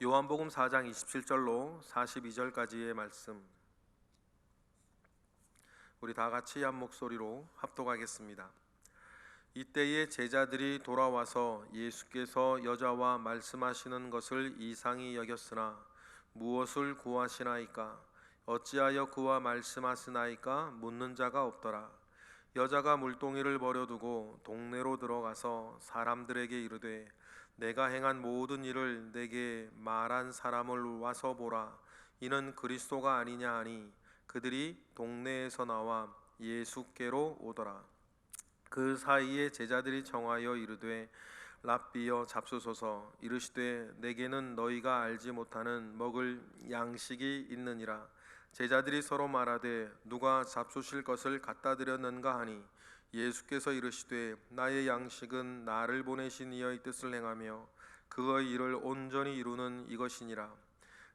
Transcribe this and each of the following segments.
요한복음 4장 27절로 42절까지의 말씀, 우리 다 같이 한 목소리로 합독하겠습니다. 이때에 제자들이 돌아와서 예수께서 여자와 말씀하시는 것을 이상히 여겼으나 무엇을 구하시나이까? 어찌하여 그와 말씀하시나이까? 묻는 자가 없더라. 여자가 물동이를 버려두고 동네로 들어가서 사람들에게 이르되 내가 행한 모든 일을 내게 말한 사람을 와서 보라. 이는 그리스도가 아니냐 하니 그들이 동네에서 나와 예수께로 오더라. 그 사이에 제자들이 정하여 이르되 랍비여 잡수소서. 이르시되 내게는 너희가 알지 못하는 먹을 양식이 있느니라. 제자들이 서로 말하되 누가 잡수실 것을 갖다 드렸는가 하니 예수께서 이르시되 나의 양식은 나를 보내신 이의 뜻을 행하며 그의 일을 온전히 이루는 이것이니라.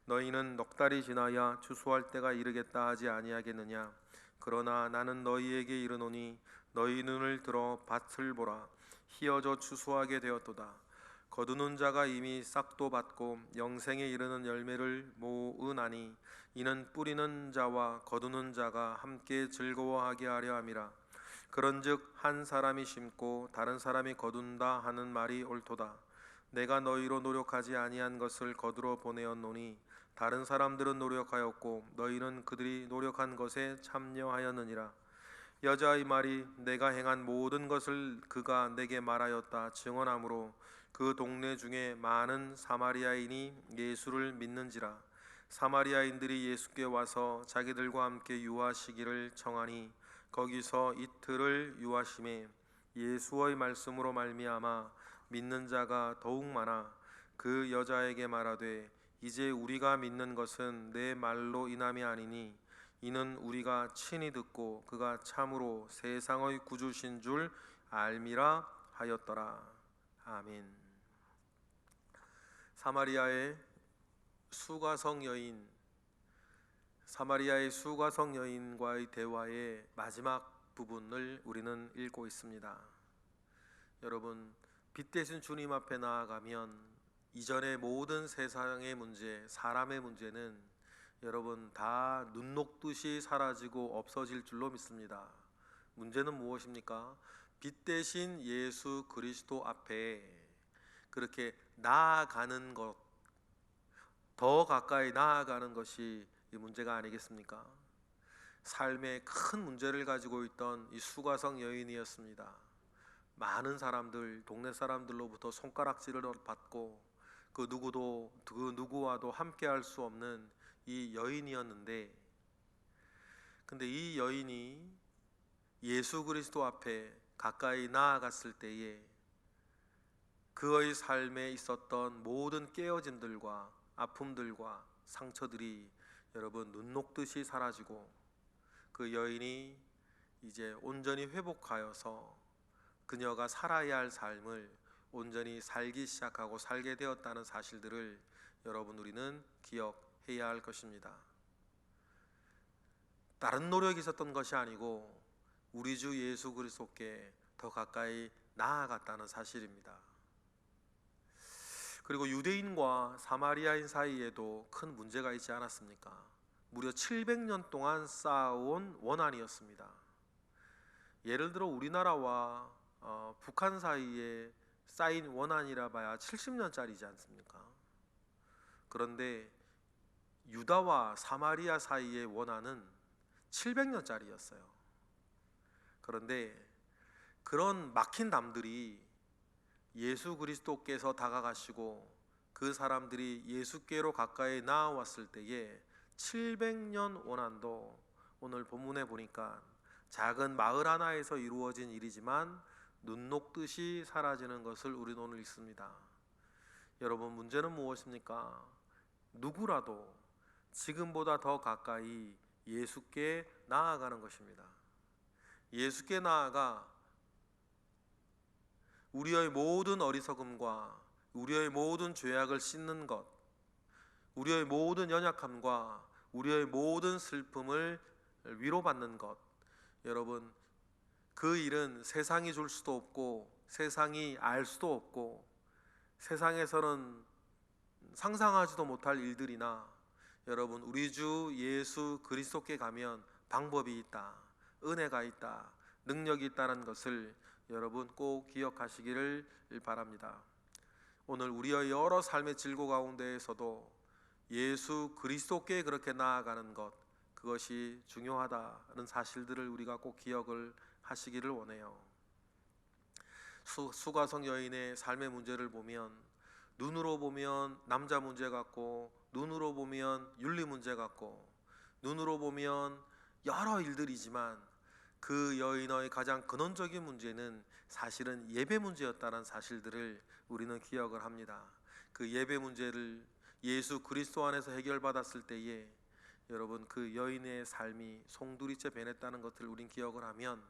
너희는 넉 달이 지나야 추수할 때가 이르겠다 하지 아니하겠느냐? 그러나 나는 너희에게 이르노니 너희 눈을 들어 밭을 보라. 희어져 추수하게 되었도다. 거두는 자가 이미 싹도 받고 영생에 이르는 열매를 모으나니 이는 뿌리는 자와 거두는 자가 함께 즐거워하게 하려 함이라. 그런즉 한 사람이 심고 다른 사람이 거둔다 하는 말이 옳도다. 내가 너희로 노력하지 아니한 것을 거두러 보내었노니 다른 사람들은 노력하였고 너희는 그들이 노력한 것에 참여하였느니라. 여자의 말이 내가 행한 모든 것을 그가 내게 말하였다 증언하므로 그 동네 중에 많은 사마리아인이 예수를 믿는지라. 사마리아인들이 예수께 와서 자기들과 함께 유하시기를 청하니 거기서 이틀을 유하심에 예수의 말씀으로 말미암아 믿는 자가 더욱 많아 그 여자에게 말하되 이제 우리가 믿는 것은 내 말로 인함이 아니니 이는 우리가 친히 듣고 그가 참으로 세상의 구주신 줄 알미라 하였더라. 아멘. 사마리아의 수가성 여인과의 대화의 마지막 부분을 우리는 읽고 있습니다. 여러분, 빛 대신 주님 앞에 나아가면 이전의 모든 세상의 문제, 사람의 문제는 여러분 다 눈 녹듯이 사라지고 없어질 줄로 믿습니다. 문제는 무엇입니까? 빛 대신 예수 그리스도 앞에 그렇게 나아가는 것, 더 가까이 나아가는 것이 이 문제가 아니겠습니까? 삶의 큰 문제를 가지고 있던 이 수가성 여인이었습니다. 많은 사람들, 동네 사람들로부터 손가락질을 받고 그 누구와도 함께 할 수 없는 이 여인이었는데, 근데 이 여인이 예수 그리스도 앞에 가까이 나아갔을 때에 그의 삶에 있었던 모든 깨어짐들과 아픔들과 상처들이 여러분 눈 녹듯이 사라지고 그 여인이 이제 온전히 회복하여서 그녀가 살아야 할 삶을 온전히 살기 시작하고 살게 되었다는 사실들을 여러분 우리는 기억해야 할 것입니다. 다른 노력이 있었던 것이 아니고 우리 주 예수 그리스도께 더 가까이 나아갔다는 사실입니다. 그리고 유대인과 사마리아인 사이에도 큰 문제가 있지 않았습니까? 무려 700년 동안 쌓아온 원한이었습니다. 예를 들어 우리나라와 북한 사이에 쌓인 원한이라 봐야 70년짜리지 않습니까? 그런데 유다와 사마리아 사이의 원한은 700년짜리였어요. 그런데 그런 막힌 담들이 예수 그리스도께서 다가가시고 그 사람들이 예수께로 가까이 나아왔을 때에 700년 원한도 오늘 본문에 보니까 작은 마을 하나에서 이루어진 일이지만 눈 녹듯이 사라지는 것을 우리는 오늘 읽습니다. 여러분, 문제는 무엇입니까? 누구라도 지금보다 더 가까이 예수께 나아가는 것입니다. 예수께 나아가 우리의 모든 어리석음과 우리의 모든 죄악을 씻는 것, 우리의 모든 연약함과 우리의 모든 슬픔을 위로받는 것, 여러분 그 일은 세상이 줄 수도 없고 세상이 알 수도 없고 세상에서는 상상하지도 못할 일들이나 여러분 우리 주 예수 그리스도께 가면 방법이 있다, 은혜가 있다, 능력이 있다는 것을 여러분 꼭 기억하시기를 바랍니다. 오늘 우리의 여러 삶의 질고 가운데에서도 예수 그리스도께 그렇게 나아가는 것, 그것이 중요하다는 사실들을 우리가 꼭 기억을 하시기를 원해요. 수가성 여인의 삶의 문제를 보면 눈으로 보면 남자 문제 같고, 눈으로 보면 윤리 문제 같고, 눈으로 보면 여러 일들이지만 그 여인의 가장 근원적인 문제는 사실은 예배 문제였다는 사실들을 우리는 기억을 합니다. 그 예배 문제를 예수 그리스도 안에서 해결받았을 때에 여러분 그 여인의 삶이 송두리째 변했다는 것을 우린 기억을 하면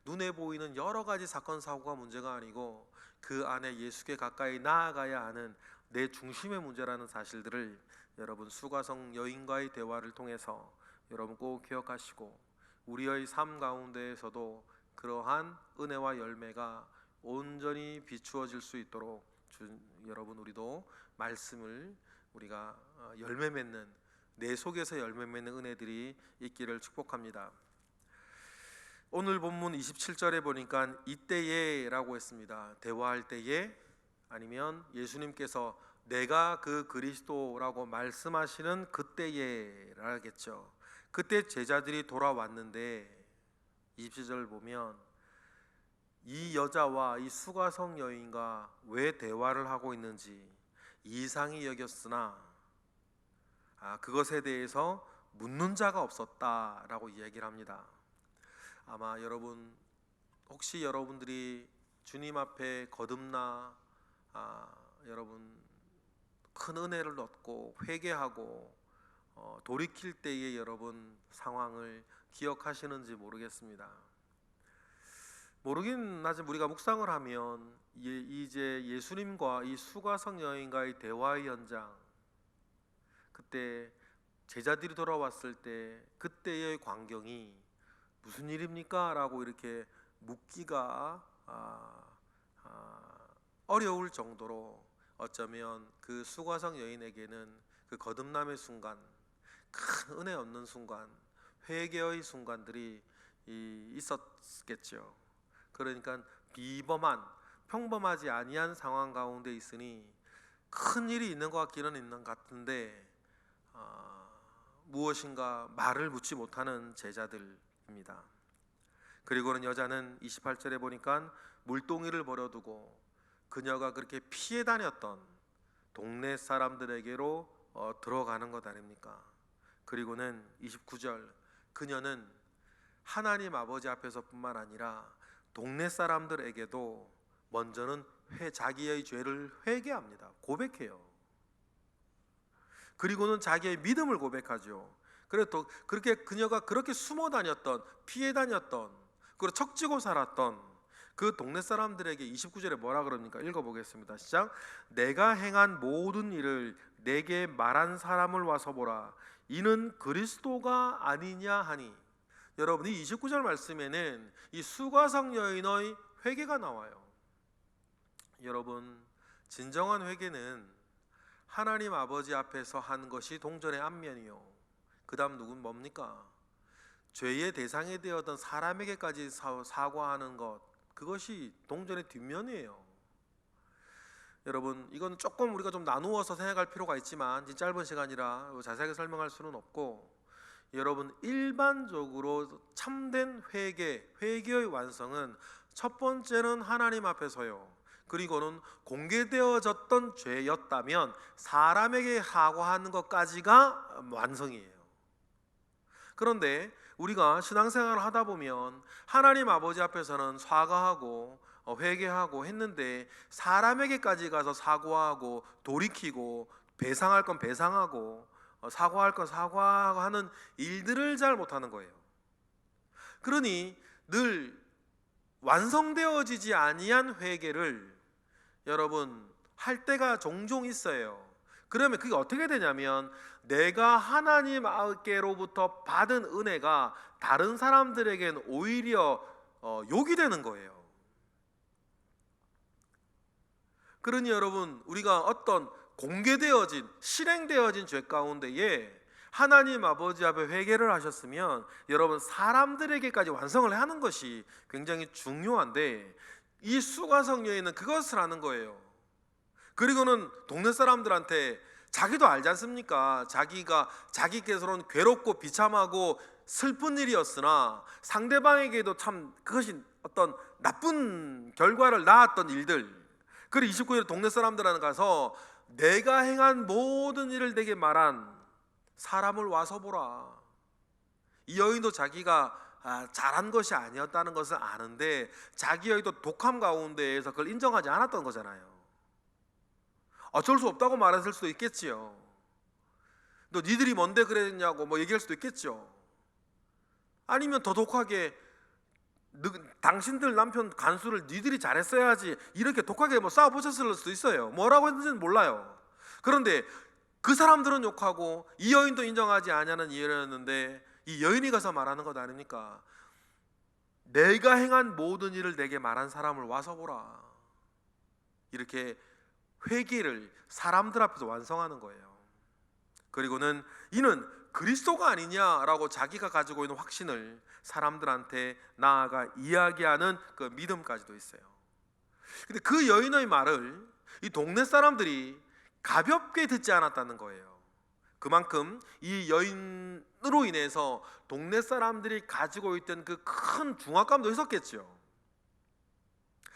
눈에 보이는 여러 가지 사건 사고가 문제가 아니고 그 안에 예수께 가까이 나아가야 하는 내 중심의 문제라는 사실들을 여러분 수가성 여인과의 대화를 통해서 여러분 꼭 기억하시고, 우리의 삶 가운데에서도 그러한 은혜와 열매가 온전히 비추어질 수 있도록 여러분 우리도 말씀을 우리가 열매 맺는, 내 속에서 열매 맺는 은혜들이 있기를 축복합니다. 오늘 본문 27절에 보니까 이때에 라고 했습니다. 대화할 때에, 아니면 예수님께서 내가 그 그리스도라고 말씀하시는 그때에 라겠죠. 그때 제자들이 돌아왔는데 27절 보면 이 여자와 이 수가성 여인과 왜 대화를 하고 있는지 이상히 여겼으나 그것에 대해서 묻는 자가 없었다라고 이야기를 합니다. 아마 여러분 혹시 여러분들이 주님 앞에 거듭나 여러분 큰 은혜를 얻고 회개하고 돌이킬 때의 여러분 상황을 기억하시는지 모르겠습니다. 모르긴 하지만 우리가 묵상을 하면 이제 예수님과 이 수가성 여인과의 대화의 현장, 그때 제자들이 돌아왔을 때 그때의 광경이 무슨 일입니까? 라고 이렇게 묻기가 어려울 정도로 어쩌면 그 수가성 여인에게는 그 거듭남의 순간, 큰 은혜 얻는 순간, 회개의 순간들이 있었겠죠. 그러니까 비범한, 평범하지 아니한 상황 가운데 있으니 큰 일이 있는 것 같기는 있는 것 같은데 무엇인가 말을 묻지 못하는 제자들입니다. 그리고는 여자는 28절에 보니까 물동이를 버려두고 그녀가 그렇게 피해 다녔던 동네 사람들에게로 들어가는 것 아닙니까? 그리고는 29절, 그녀는 하나님 아버지 앞에서뿐만 아니라 동네 사람들에게도 먼저는 자기의 죄를 회개합니다. 고백해요. 그리고는 자기의 믿음을 고백하죠. 그래도 그렇게 그녀가 그렇게 숨어 다녔던, 피해 다녔던, 그리고 척지고 살았던 그 동네 사람들에게 29절에 뭐라 그럽니까? 읽어보겠습니다. 시작. 내가 행한 모든 일을 내게 말한 사람을 와서 보라. 이는 그리스도가 아니냐 하니. 여러분 이 29절 말씀에는 이 수가성 여인의 회개가 나와요. 여러분 진정한 회개는 하나님 아버지 앞에서 한 것이 동전의 앞면이요, 그 다음 누군 뭡니까? 죄의 대상이 되었던 사람에게까지 사과하는 것, 그것이 동전의 뒷면이에요. 여러분 이건 조금 우리가 좀 나누어서 생각할 필요가 있지만 짧은 시간이라 자세하게 설명할 수는 없고, 여러분 일반적으로 참된 회개의 완성은 첫 번째는 하나님 앞에서요, 그리고는 공개되어졌던 죄였다면 사람에게 사과하는 것까지가 완성이에요. 그런데 우리가 신앙생활을 하다 보면 하나님 아버지 앞에서는 사과하고 회개하고 했는데 사람에게까지 가서 사과하고 돌이키고 배상할 건 배상하고 사과할 건 사과하고 하는 일들을 잘 못하는 거예요. 그러니 늘 완성되어지지 아니한 회개를 여러분 할 때가 종종 있어요. 그러면 그게 어떻게 되냐면 내가 하나님께로부터 받은 은혜가 다른 사람들에겐 오히려 욕이 되는 거예요. 그러니 여러분 우리가 어떤 공개되어진 실행되어진 죄 가운데에 하나님 아버지 앞에 회개를 하셨으면 여러분 사람들에게까지 완성을 하는 것이 굉장히 중요한데 이 수가성 여인은 그것을 하는 거예요. 그리고는 동네 사람들한테 자기도 알지 않습니까? 자기께서는 괴롭고 비참하고 슬픈 일이었으나 상대방에게도 참 그것이 어떤 나쁜 결과를 낳았던 일들. 그리고 29일 동네 사람들한테 가서 내가 행한 모든 일을 내게 말한 사람을 와서 보라. 이 여인도 자기가 잘한 것이 아니었다는 것을 아는데 자기 여인도 독함 가운데에서 그걸 인정하지 않았던 거잖아요. 어쩔 수 없다고 말했을 수도 있겠지요. 너 니들이 뭔데 그랬냐고 뭐 얘기할 수도 있겠죠. 아니면 더 독하게 당신들 남편 간수를 니들이 잘했어야지 이렇게 독하게 뭐 싸워보셨을 수도 있어요. 뭐라고 했는지는 몰라요. 그런데 그 사람들은 욕하고 이 여인도 인정하지 않냐는 이유였는데 이 여인이 가서 말하는 것 아닙니까? 내가 행한 모든 일을 내게 말한 사람을 와서 보라. 이렇게 회개를 사람들 앞에서 완성하는 거예요. 그리고는 이는 그리스도가 아니냐라고 자기가 가지고 있는 확신을 사람들한테 나아가 이야기하는 그 믿음까지도 있어요. 근데 그 여인의 말을 이 동네 사람들이 가볍게 듣지 않았다는 거예요. 그만큼 이 여인으로 인해서 동네 사람들이 가지고 있던 그 큰 중압감도 있었겠죠.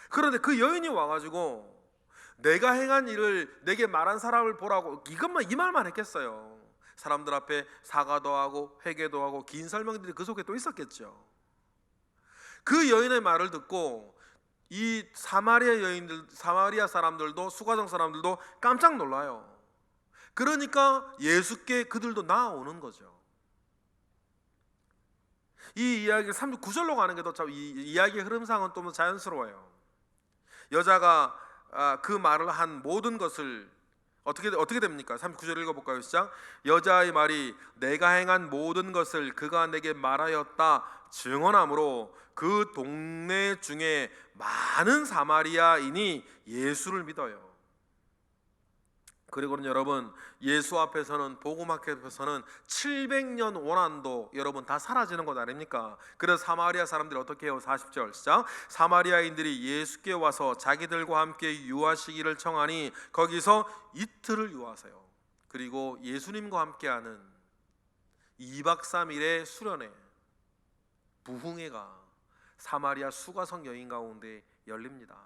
그런데 그 여인이 와가지고 내가 행한 일을 내게 말한 사람을 보라고 이 말만 했겠어요. 사람들 앞에 사과도 하고 회개도 하고 긴 설명들이 그 속에 또 있었겠죠. 그 여인의 말을 듣고 이 사마리아 사람들도 수가성 사람들도 깜짝 놀라요. 그러니까 예수께 그들도 나아오는 거죠. 이 이야기 39절로 가는 게 더 이 이야기의 흐름상은 좀 더 자연스러워요. 여자가 그 말을 한 모든 것을 어떻게 됩니까? 39절 읽어볼까요? 시작. 여자의 말이 내가 행한 모든 것을 그가 내게 말하였다 증언하므로 그 동네 중에 많은 사마리아인이 예수를 믿어요. 그리고는 여러분 예수 앞에서는 복음 앞에서는 700년 원한도 여러분 다 사라지는 것 아닙니까? 그래서 사마리아 사람들이 어떻게 해요? 40절 시작. 사마리아인들이 예수께 와서 자기들과 함께 유하시기를 청하니 거기서 이틀을 유하세요. 그리고 예수님과 함께하는 2박 3일의 수련회 부흥회가 사마리아 수가성 여인 가운데 열립니다.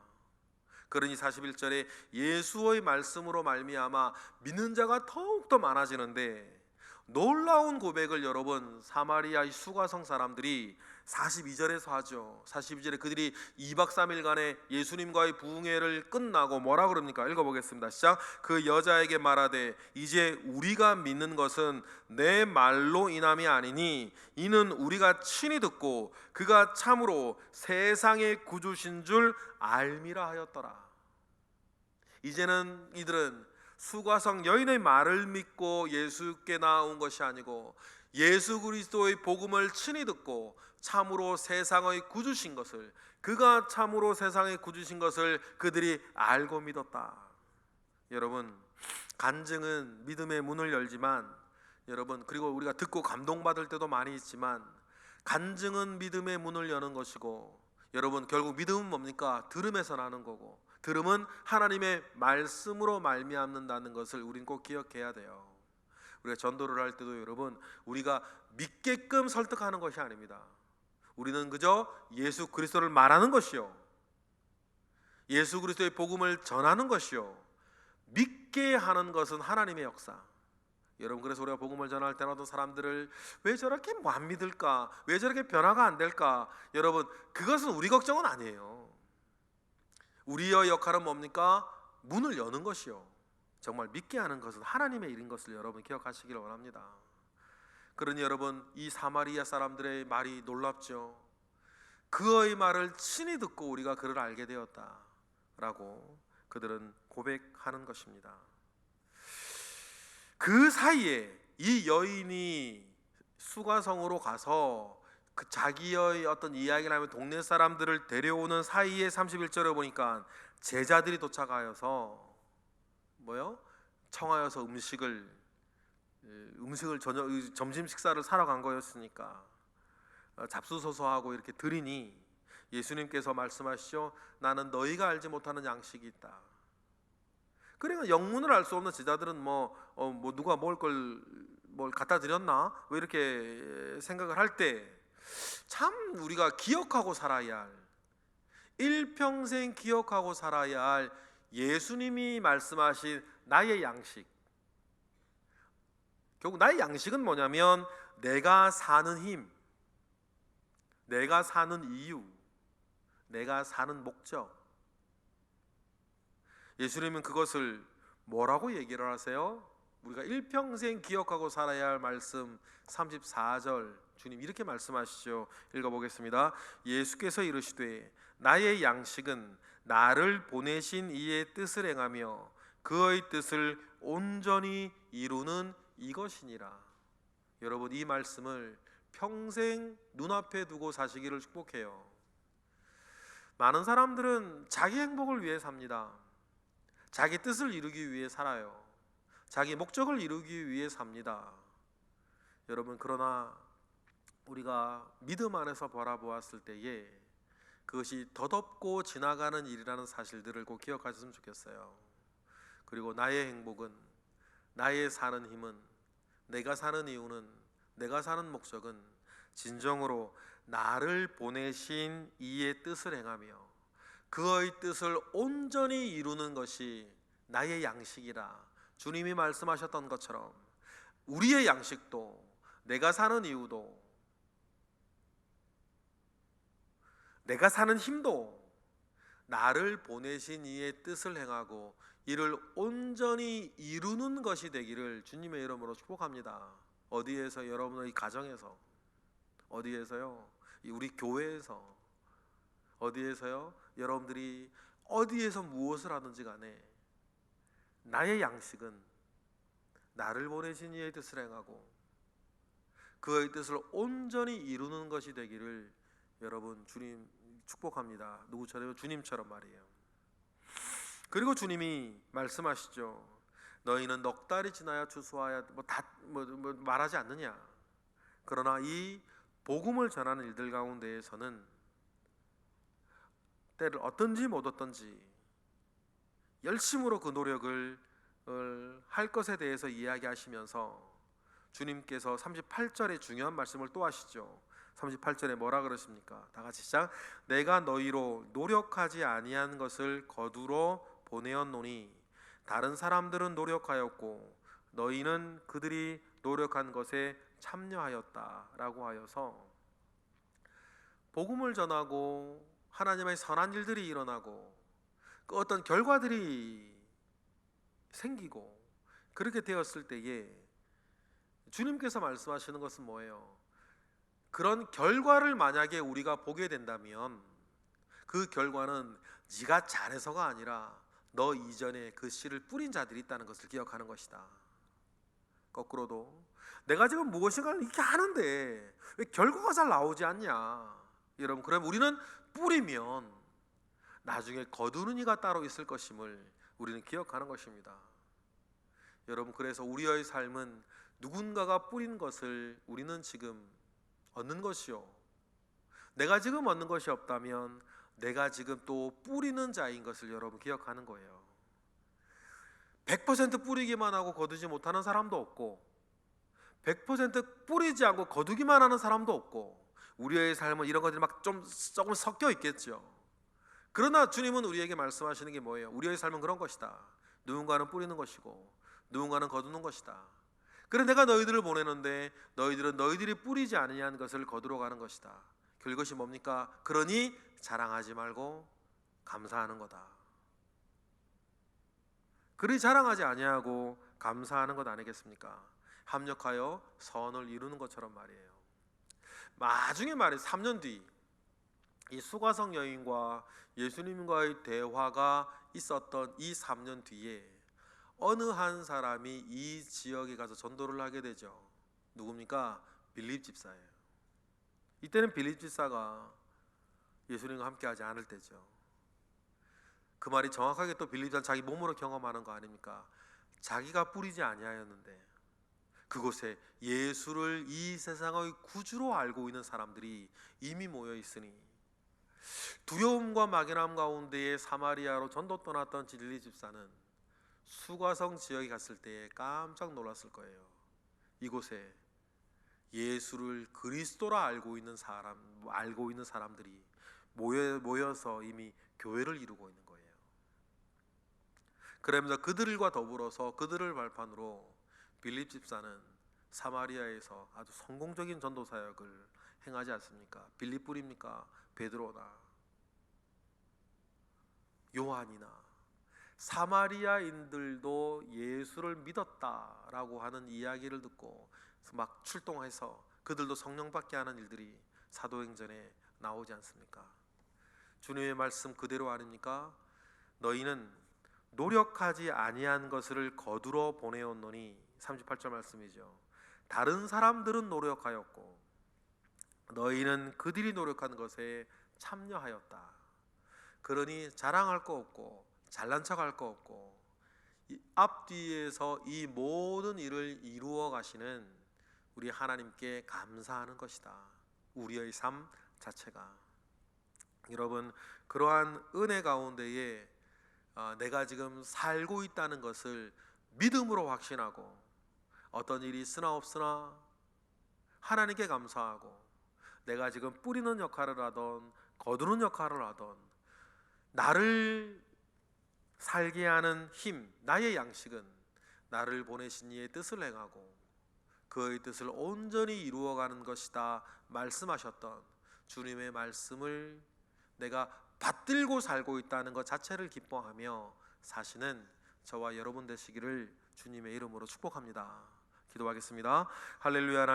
그러니 41절에 예수의 말씀으로 말미암아 믿는 자가 더욱더 많아지는데 놀라운 고백을 여러분 사마리아의 수가성 사람들이 42절에서 하죠. 42절에 그들이 2박 3일간의 예수님과의 부흥회를 끝나고 뭐라 그럽니까? 읽어보겠습니다. 시작. 그 여자에게 말하되 이제 우리가 믿는 것은 내 말로 인함이 아니니 이는 우리가 친히 듣고 그가 참으로 세상의 구주신 줄 알미라 하였더라. 이제는 이들은 수가성 여인의 말을 믿고 예수께 나온 것이 아니고 예수 그리스도의 복음을 친히 듣고 참으로 세상의 구주신 것을 그가 참으로 세상의 구주신 것을 그들이 알고 믿었다. 여러분 간증은 믿음의 문을 열지만 여러분 그리고 우리가 듣고 감동받을 때도 많이 있지만 간증은 믿음의 문을 여는 것이고 여러분 결국 믿음은 뭡니까? 들음에서 나는 거고 들음은 하나님의 말씀으로 말미암는다는 것을 우린 꼭 기억해야 돼요. 우리가 전도를 할 때도 여러분 우리가 믿게끔 설득하는 것이 아닙니다. 우리는 그저 예수 그리스도를 말하는 것이요 예수 그리스도의 복음을 전하는 것이요 믿게 하는 것은 하나님의 역사. 여러분 그래서 우리가 복음을 전할 때마다 사람들을 왜 저렇게 뭐 안 믿을까? 왜 저렇게 변화가 안 될까? 여러분 그것은 우리 걱정은 아니에요. 우리의 역할은 뭡니까? 문을 여는 것이요 정말 믿게 하는 것은 하나님의 일인 것을 여러분 기억하시기를 원합니다. 그러니 여러분 이 사마리아 사람들의 말이 놀랍죠. 그의 말을 친히 듣고 우리가 그를 알게 되었다라고 그들은 고백하는 것입니다. 그 사이에 이 여인이 수가성으로 가서 그 자기의 어떤 이야기를 하면 동네 사람들을 데려오는 사이에 31절에 보니까 제자들이 도착하여서 뭐요? 청하여서 점심 식사를 사러 간 거였으니까 잡수소서하고 이렇게 드리니 예수님께서 말씀하시죠. 나는 너희가 알지 못하는 양식이 있다. 그러니까 영문을 알 수 없는 제자들은 누가 뭘 갖다 드렸나? 왜 이렇게 생각을 할 때 참 우리가 기억하고 살아야 할, 일평생 기억하고 살아야 할 예수님이 말씀하신 나의 양식. 결국 나의 양식은 뭐냐면 내가 사는 힘, 내가 사는 이유, 내가 사는 목적. 예수님은 그것을 뭐라고 얘기를 하세요? 우리가 일평생 기억하고 살아야 할 말씀 34절 주님 이렇게 말씀하시죠. 읽어보겠습니다. 예수께서 이르시되 나의 양식은 나를 보내신 이의 뜻을 행하며 그의 뜻을 온전히 이루는 이것이니라. 여러분, 이 말씀을 평생 눈앞에 두고 사시기를 축복해요. 많은 사람들은 자기 행복을 위해 삽니다. 자기 뜻을 이루기 위해 살아요. 자기 목적을 이루기 위해 삽니다. 여러분, 그러나 우리가 믿음 안에서 바라보았을 때에 그것이 덧없고 지나가는 일이라는 사실들을 꼭 기억하셨으면 좋겠어요. 그리고 나의 행복은, 나의 사는 힘은, 내가 사는 이유는, 내가 사는 목적은 진정으로 나를 보내신 이의 뜻을 행하며 그의 뜻을 온전히 이루는 것이 나의 양식이라. 주님이 말씀하셨던 것처럼 우리의 양식도, 내가 사는 이유도, 내가 사는 힘도 나를 보내신 이의 뜻을 행하고 이를 온전히 이루는 것이 되기를 주님의 이름으로 축복합니다. 어디에서? 여러분의 가정에서. 어디에서요? 우리 교회에서. 어디에서요? 여러분들이 어디에서 무엇을 하든지 간에 나의 양식은 나를 보내신 이의 뜻을 행하고 그의 뜻을 온전히 이루는 것이 되기를 여러분 주님 축복합니다. 누구처럼? 주님처럼 말이에요. 그리고 주님이 말씀하시죠. 너희는 넉 달이 지나야 추수하여 말하지 않느냐. 그러나 이 복음을 전하는 일들 가운데에서는 때를 얻든지 못 얻든지 열심으로 그 노력을 할 것에 대해서 이야기하시면서 주님께서 38절에 중요한 말씀을 또 하시죠. 38절에 뭐라 그러십니까? 다 같이 시작. 내가 너희로 노력하지 아니한 것을 거두러 보내었노니 다른 사람들은 노력하였고 너희는 그들이 노력한 것에 참여하였다라고 하여서 복음을 전하고 하나님의 선한 일들이 일어나고 그 어떤 결과들이 생기고 그렇게 되었을 때에 주님께서 말씀하시는 것은 뭐예요? 그런 결과를 만약에 우리가 보게 된다면 그 결과는 네가 잘해서가 아니라 너 이전에 그 씨를 뿌린 자들이 있다는 것을 기억하는 것이다. 거꾸로도 내가 지금 무엇인가를 이렇게 하는데 왜 결과가 잘 나오지 않냐? 여러분, 그럼 우리는 뿌리면 나중에 거두는 이가 따로 있을 것임을 우리는 기억하는 것입니다. 여러분, 그래서 우리의 삶은 누군가가 뿌린 것을 우리는 지금 얻는 것이요, 내가 지금 얻는 것이 없다면 내가 지금 또 뿌리는 자인 것을 여러분 기억하는 거예요. 100% 뿌리기만 하고 거두지 못하는 사람도 없고 100% 뿌리지 않고 거두기만 하는 사람도 없고 우리의 삶은 이런 것들이 막 조금 섞여 있겠죠. 그러나 주님은 우리에게 말씀하시는 게 뭐예요? 우리의 삶은 그런 것이다. 누군가는 뿌리는 것이고 누군가는 거두는 것이다. 그래 내가 너희들을 보내는데 너희들은 너희들이 뿌리지 아니한 것을 거두러 가는 것이다. 그것이 뭡니까? 그러니 자랑하지 말고 감사하는 거다. 그러니 자랑하지 아니하고 감사하는 것 아니겠습니까? 합력하여 선을 이루는 것처럼 말이에요. 나중에 말이에요. 3년 뒤 이 수가성 여인과 예수님과의 대화가 있었던 이 3년 뒤에 어느 한 사람이 이 지역에 가서 전도를 하게 되죠. 누굽니까? 빌립 집사예요. 이때는 빌립 집사가 예수님과 함께 하지 않을 때죠. 그 말이 정확하게 또 빌립 집사는 자기 몸으로 경험하는 거 아닙니까? 자기가 뿌리지 아니하였는데 그곳에 예수를 이 세상의 구주로 알고 있는 사람들이 이미 모여 있으니 두려움과 막연함 가운데에 사마리아로 전도 떠났던 진리 집사는 수가성 지역에 갔을 때에 깜짝 놀랐을 거예요. 이곳에 예수를 그리스도라 알고 있는 사람들이 모여서 이미 교회를 이루고 있는 거예요. 그러면서 그들과 더불어서 그들을 발판으로 빌립 집사는 사마리아에서 아주 성공적인 전도 사역을 행하지 않습니까? 빌립 뿌립니까? 베드로나 요한이나 사마리아인들도 예수를 믿었다라고 하는 이야기를 듣고 막 출동해서 그들도 성령 받게 하는 일들이 사도행전에 나오지 않습니까? 주님의 말씀 그대로 아닙니까? 너희는 노력하지 아니한 것을 거두러 보내었노니 38절 말씀이죠. 다른 사람들은 노력하였고 너희는 그들이 노력한 것에 참여하였다. 그러니 자랑할 거 없고 잘난 척할 거 없고 앞뒤에서 이 모든 일을 이루어 가시는 우리 하나님께 감사하는 것이다. 우리의 삶 자체가. 여러분, 그러한 은혜 가운데에 내가 지금 살고 있다는 것을 믿음으로 확신하고 어떤 일이 있으나 없으나 하나님께 감사하고 내가 지금 뿌리는 역할을 하던 거두는 역할을 하던 나를 살게 하는 힘, 나의 양식은 나를 보내신 이의 뜻을 행하고 그의 뜻을 온전히 이루어가는 것이다 말씀하셨던 주님의 말씀을 내가 받들고 살고 있다는 것 자체를 기뻐하며 사시는 저와 여러분 되시기를 주님의 이름으로 축복합니다. 기도하겠습니다. 할렐루야.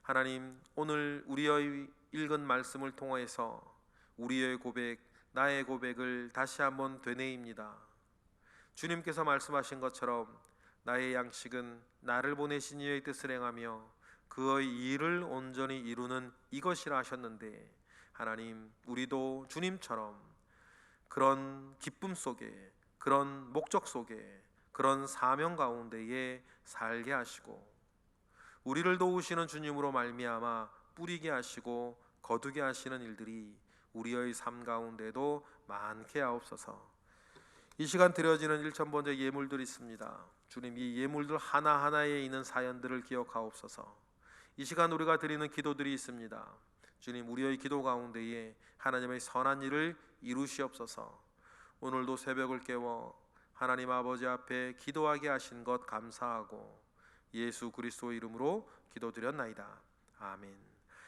하나님, 오늘 우리의 읽은 말씀을 통해서 우리의 고백, 나의 고백을 다시 한번 되뇌입니다. 주님께서 말씀하신 것처럼 나의 양식은 나를 보내신 이의 뜻을 행하며 그의 일을 온전히 이루는 이것이라 하셨는데, 하나님, 우리도 주님처럼 그런 기쁨 속에, 그런 목적 속에, 그런 사명 가운데에 살게 하시고 우리를 도우시는 주님으로 말미암아 뿌리게 하시고 거두게 하시는 일들이 우리의 삶 가운데도 많게 하옵소서. 이 시간 드려지는 1,000번째 예물들이 있습니다. 주님, 이 예물들 하나하나에 있는 사연들을 기억하옵소서. 이 시간 우리가 드리는 기도들이 있습니다. 주님, 우리의 기도 가운데에 하나님의 선한 일을 이루시옵소서. 오늘도 새벽을 깨워 하나님 아버지 앞에 기도하게 하신 것 감사하고 예수 그리스도 이름으로 기도드렸나이다. 아멘.